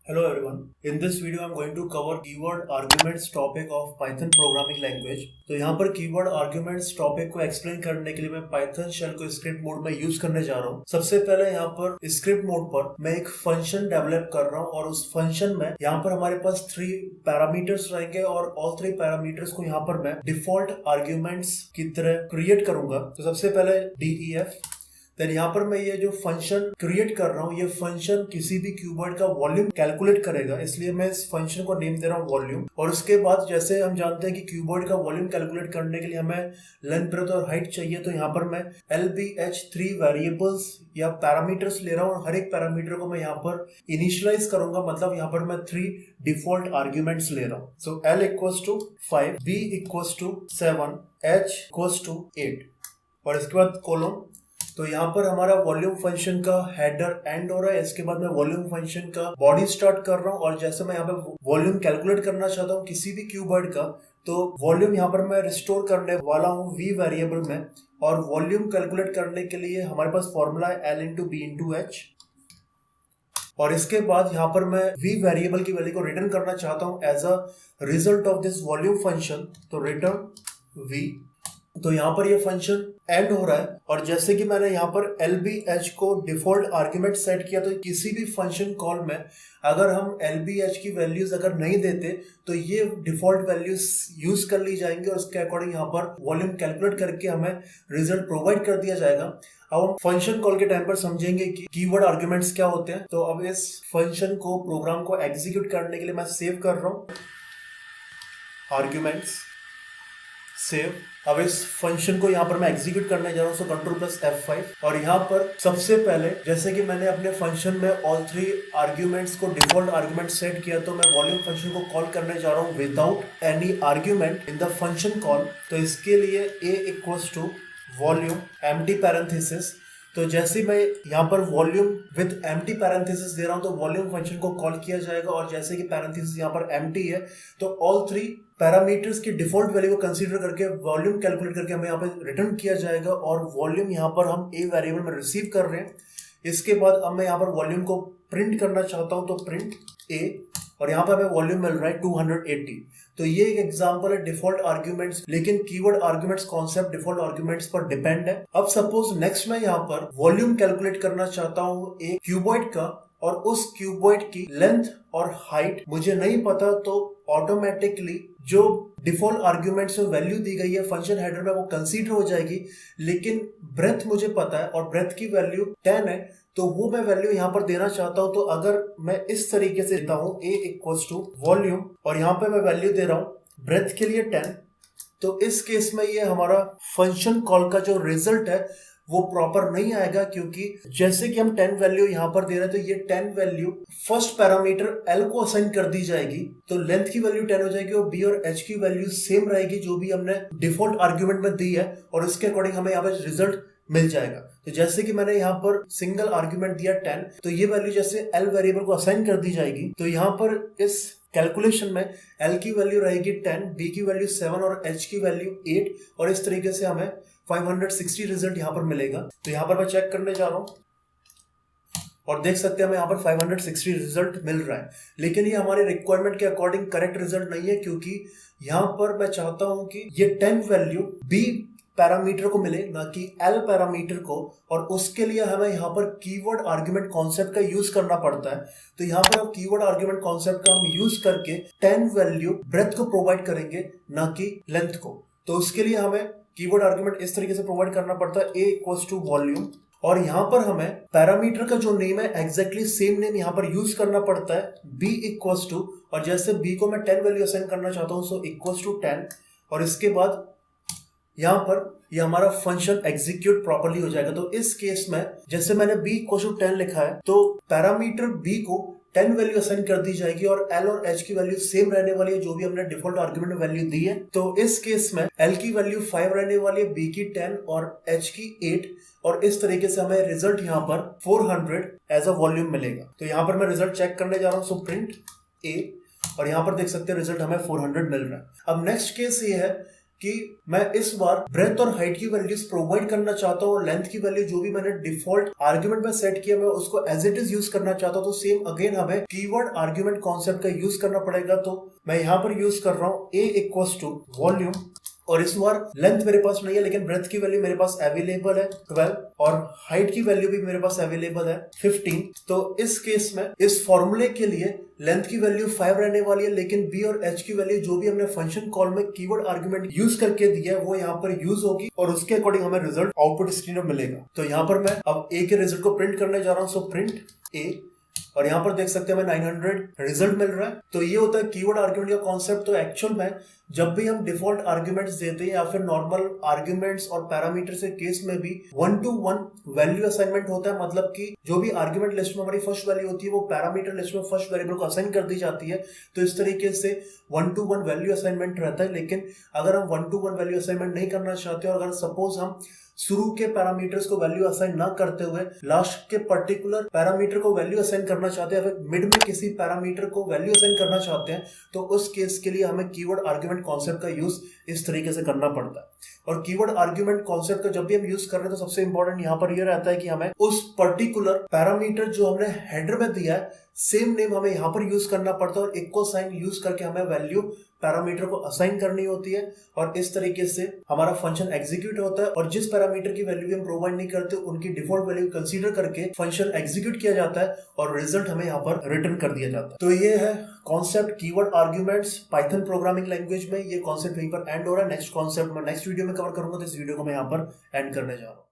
Hello everyone. In this video I'm going to cover keyword arguments topic of Python programming language. तो यहाँ पर keyword arguments topic को explain करने के लिए मैं Python shell को script mode में use करने जा रहा हूँ। सबसे पहले यहाँ पर script mode पर मैं एक function develop कर रहा हूँ और उस function में यहाँ पर हमारे पास 3 parameters रहेंगे और all 3 parameters को यहाँ पर मैं default arguments की तरह create करूँगा। तो सबसे पहले def देन यहाँ पर मैं ये जो फंक्शन क्रिएट कर रहा हूँ ये फंक्शन किसी भी क्यूबॉइड का वॉल्यूम कैलकुलेट करेगा, इसलिए मैं इस फंक्शन को नेम दे रहा हूँ वॉल्यूम। और उसके बाद जैसे हम जानते हैं कि क्यूबॉइड का वॉल्यूम कैलकुलेट करने के लिए हमें लेंथ, ब्रेथ और हाइट चाहिए, तो यहाँ पर मैं LBH3 वेरिएबल्स या पैरामीटर्स ले रहा हूँ और हर एक पैरामीटर को मैं यहाँ पर इनिशियलाइज करूंगा, मतलब यहाँ पर मैं 3 डिफॉल्ट आर्ग्यूमेंट्स ले रहा हूँ। सो L = 5, B = 7, H = 8 और इसके बाद कोलन। तो यहाँ पर हमारा वॉल्यूम फंक्शन का हेडर एंड हो रहा है, इसके बाद मैं वॉल्यूम फंक्शन का बॉडी स्टार्ट कर रहा हूँ और जैसे मैं यहाँ पे वॉल्यूम कैलकुलेट करना चाहता हूँ किसी भी क्यूबॉइड का, तो वॉल्यूम यहाँ पर मैं रिस्टोर करने वाला हूँ v वेरिएबल में। और वॉल्यूम कैलकुलेट करने के लिए हमारे पास फॉर्मूला है L × B × H। और इसके बाद यहाँ पर मैं v वेरिएबल की वैल्यू को रिटर्न करना चाहता हूँ as a result of this volume function, तो रिटर्न v। तो यहाँ पर ये फंक्शन एंड हो रहा है और जैसे कि मैंने यहाँ पर LBH को डिफॉल्ट आर्ग्यूमेंट सेट किया, तो किसी भी फंक्शन कॉल में अगर हम LBH की वैल्यूज अगर नहीं देते तो ये डिफॉल्ट वैल्यूज यूज कर ली जाएंगी और उसके अकॉर्डिंग यहाँ पर वॉल्यूम कैलकुलेट करके हमें रिजल्ट प्रोवाइड कर दिया जाएगा। अब हम फंक्शन कॉल के टाइम पर समझेंगे कि कीवर्ड आर्ग्यूमेंट्स क्या होते हैं। तो अब इस फंक्शन को, प्रोग्राम को एग्जीक्यूट करने के लिए मैं सेव कर रहा हूँ, आर्ग्यूमेंट्स, सेव। अब इस फंक्शन को यहाँ पर मैं एग्जीक्यूट करने जा रहा हूँ, सो Ctrl+F5। और यहाँ पर सबसे पहले जैसे कि मैंने अपने फंक्शन में ऑल 3 आर्ग्यूमेंट्स को डिफॉल्ट आर्ग्यूमेंट सेट किया, तो मैं वॉल्यूम फंक्शन को कॉल करने जा रहा हूँ without any argument in the function call. तो इसके लिए A = वॉल्यूम एम्प्टी पैरेंथेसिस। तो जैसे मैं यहाँ पर वॉल्यूम विद एम्प्टी पैरेंथेसिस दे रहा हूँ तो वॉल्यूम फंक्शन को कॉल किया जाएगा और जैसे कि पैरेंथेसिस यहाँ पर एम्प्टी है तो ऑल 3 पैरामीटर्स की डिफॉल्ट वैल्यू को कंसीडर करके वॉल्यूम कैलकुलेट करके हमें यहाँ पर रिटर्न किया जाएगा और वॉल्यूम यहाँ पर हम A वेरिएबल में रिसीव कर रहे हैं। इसके बाद अब मैं यहाँ पर वॉल्यूम को प्रिंट करना चाहता हूँ, तो प्रिंट A और यहाँ पे हमें वॉल्यूम मिल रहा है 280। तो ये एक एग्जांपल है डिफॉल्ट आर्ग्यूमेंट्स, लेकिन keyword arguments concept default arguments पर डिपेंड है। अब सपोज नेक्स्ट मैं यहाँ पर वॉल्यूम कैलकुलेट करना चाहता हूँ एक क्यूबॉइड का और उस क्यूबॉइड की लेंथ और हाइट मुझे नहीं पता, तो ऑटोमेटिकली जो डिफॉल्ट आर्ग्यूमेंट्स में वैल्यू दी गई है फंक्शन हेडर में वो कंसीडर हो जाएगी, लेकिन ब्रेथ मुझे पता है और ब्रेथ की वैल्यू 10 है, तो वो मैं वैल्यू यहाँ पर देना चाहता हूँ। तो अगर मैं इस तरीके से देता हूँ A = वॉल्यूम और यहाँ पे मैं वैल्यू दे रहा हूँ ब्रेथ के लिए 10, तो इस केस में ये हमारा फंक्शन कॉल का जो रिजल्ट है वो प्रॉपर नहीं आएगा, क्योंकि जैसे कि हम 10 वैल्यू यहाँ पर दे रहे हैं तो ये 10 वैल्यू फर्स्ट पैरामीटर L को असाइन कर दी जाएगी, तो लेंथ की वैल्यू 10 हो जाएगी और B और H की वैल्यू सेम रहेगी जो भी हमने डिफॉल्ट आर्ग्यूमेंट में दी है और इसके अकॉर्डिंग हमें यहाँ पर रिजल्ट मिल जाएगा। तो जैसे कि मैंने यहाँ पर सिंगल आर्ग्यूमेंट दिया 10, तो ये वैल्यू जैसे L वेरिएबल को असाइन कर दी जाएगी, तो यहाँ पर इस कैलकुलेशन में L की वैल्यू रहेगी 10, B की वैल्यू 7 और H की वैल्यू 8 और इस तरीके से हमें 560 रिजल्ट यहाँ पर मिलेगा। तो यहाँ पर मैं चेक करने जा रहा हूँ और देख सकते हैं हमें यहाँ पर 560 रिजल्ट मिल रहा है, लेकिन ये हमारे रिक्वायरमेंट के अकॉर्डिंग करेक्ट रिजल्ट नहीं है, क्योंकि यहाँ पर मैं चाहता हूँ कि ये 10 वैल्यू B पैरामीटर को मिले ना कि L पैरामीटर को, और उसके लिए हमें यहाँ पर कीवर्ड आर्ग्यूमेंट कॉन्सेप्ट का यूज करना पड़ता है। तो यहाँ पर अब कीवर्ड आर्ग्यूमेंट कॉन्सेप्ट का हम यूज करके 10 वैल्यू ब्रेथ को प्रोवाइड करेंगे ना कि लेंथ को। तो उसके लिए हमें कीवर्ड आर्ग्यूमेंट इस तरीके से प्रोवाइड करना पड़ता है A = वॉल्यूम और यहाँ पर हमें पैरामीटर का जो नेम है एग्जैक्टली सेम नेम यहाँ पर यूज करना पड़ता है B = और जैसे B को मैं 10 वैल्यू असाइन करना चाहता हूँ, सो = 10 और इसके बाद यहाँ पर ये हमारा फंक्शन एग्जीक्यूट प्रॉपर्ली हो जाएगा। तो इस केस में जैसे मैंने B = 10 लिखा है तो पैरामीटर B को 10 वैल्यू असाइन कर दी जाएगी और L और H की वैल्यू सेम रहने वाली है जो भी हमने डिफॉल्ट आर्ग्यूमेंट में वैल्यू दी है। तो इस केस में L की वैल्यू 5 रहने वाली है, B की 10 और H की 8 और इस तरीके से हमें रिजल्ट यहाँ पर 400 एज अ वॉल्यूम मिलेगा। तो यहाँ पर मैं रिजल्ट चेक करने जा रहा हूँ, सो प्रिंट A और यहाँ पर देख सकते हैं रिजल्ट हमें 400 मिल रहा है। अब नेक्स्ट केस ये है कि मैं इस बार ब्रेथ और हाइट की वैल्यूज प्रोवाइड करना चाहता हूँ और लेंथ की वैल्यू जो भी मैंने डिफॉल्ट आर्ग्यूमेंट में सेट किया मैं उसको एज इट इज यूज करना चाहता हूँ। तो सेम अगेन हमें कीवर्ड आर्ग्यूमेंट कॉन्सेप्ट का यूज करना पड़ेगा। तो मैं यहाँ पर यूज कर रहा हूँ a इक्वल्स टू वॉल्यूम, और इस बार लेंथ मेरे पास नहीं है लेकिन ब्रेथ की वैल्यू मेरे पास अवेलेबल है 12 और हाइट की वैल्यू भी मेरे पास अवेलेबल है 15। तो इस केस में इस फॉर्मूले के लिए लेंथ की वैल्यू 5 रहने वाली है, लेकिन b और h की वैल्यू जो भी हमने फंक्शन कॉल में कीवर्ड आर्गुमेंट यूज करके दिया है वो यहाँ पर यूज होगी और उसके अकॉर्डिंग हमें रिजल्ट आउटपुट स्क्रीन में मिलेगा। तो यहाँ पर मैं अब a के रिजल्ट को प्रिंट करने जा रहा हूँ। सो प्रिंट a, और यहाँ पर देख सकते हैं हमें 900 रिजल्ट मिल रहा है। तो ये होता है कीवर्ड आर्गुमेंट का कॉन्सेप्ट। तो एक्चुअल में जब भी हम डिफॉल्ट आर्ग्यूमेंट्स देते हैं या फिर नॉर्मल आर्ग्यूमेंट्स और पैरामीटर्स के केस में भी 1-to-1 वैल्यू असाइनमेंट होता है, मतलब कि जो भी आर्ग्यूमेंट लिस्ट में हमारी फर्स्ट वैल्यू होती है वो पैरामीटर लिस्ट में फर्स्ट वेरिएबल को असाइन कर दी जाती है। तो इस तरीके से 1-to-1 वैल्यू असाइनमेंट रहता है। लेकिन अगर हम 1-to-1 वैल्यू असाइनमेंट नहीं करना चाहते और अगर सपोज हम शुरू के पैरामीटर्स को वैल्यू असाइन ना करते हुए लास्ट के पर्टिकुलर पैरामीटर को वैल्यू असाइन करना चाहते हैं या फिर मिड में किसी पैरामीटर को वैल्यू असाइन करना चाहते हैं, तो उस केस के लिए हमें कीवर्ड आर्गुमेंट कॉन्सेप्ट का यूज इस तरीके से करना पड़ता है। और कीवर्ड आर्गुमेंट कॉन्सेप्ट का जब भी हम यूज कर रहे हैं तो सबसे इंपॉर्टेंट यहाँ पर यह रहता है कि हमें उस पर्टिकुलर पैरामीटर जो हमने हेडर में दिया है सेम नेम हमें यहाँ पर यूज करना पड़ता है और इक्वल साइन यूज करके हमें वैल्यू पैरामीटर को असाइन करनी होती है और इस तरीके से हमारा फंक्शन एग्जीक्यूट होता है। और जिस पैरामीटर की वैल्यू भी हम प्रोवाइड नहीं करते उनकी डिफॉल्ट वैल्यू कंसीडर करके फंक्शन एग्जीक्यूट किया जाता है और रिजल्ट हमें यहाँ पर रिटर्न कर दिया जाता है। तो ये है concept keyword arguments Python programming language में। ये कॉन्सेप्ट वहीं पर एंड हो रहा है। नेक्स्ट कॉन्सेप्ट मैं नेक्स्ट वीडियो में कवर करूंगा, तो इस वीडियो को मैं यहाँ पर एंड करने जा रहा हूँ।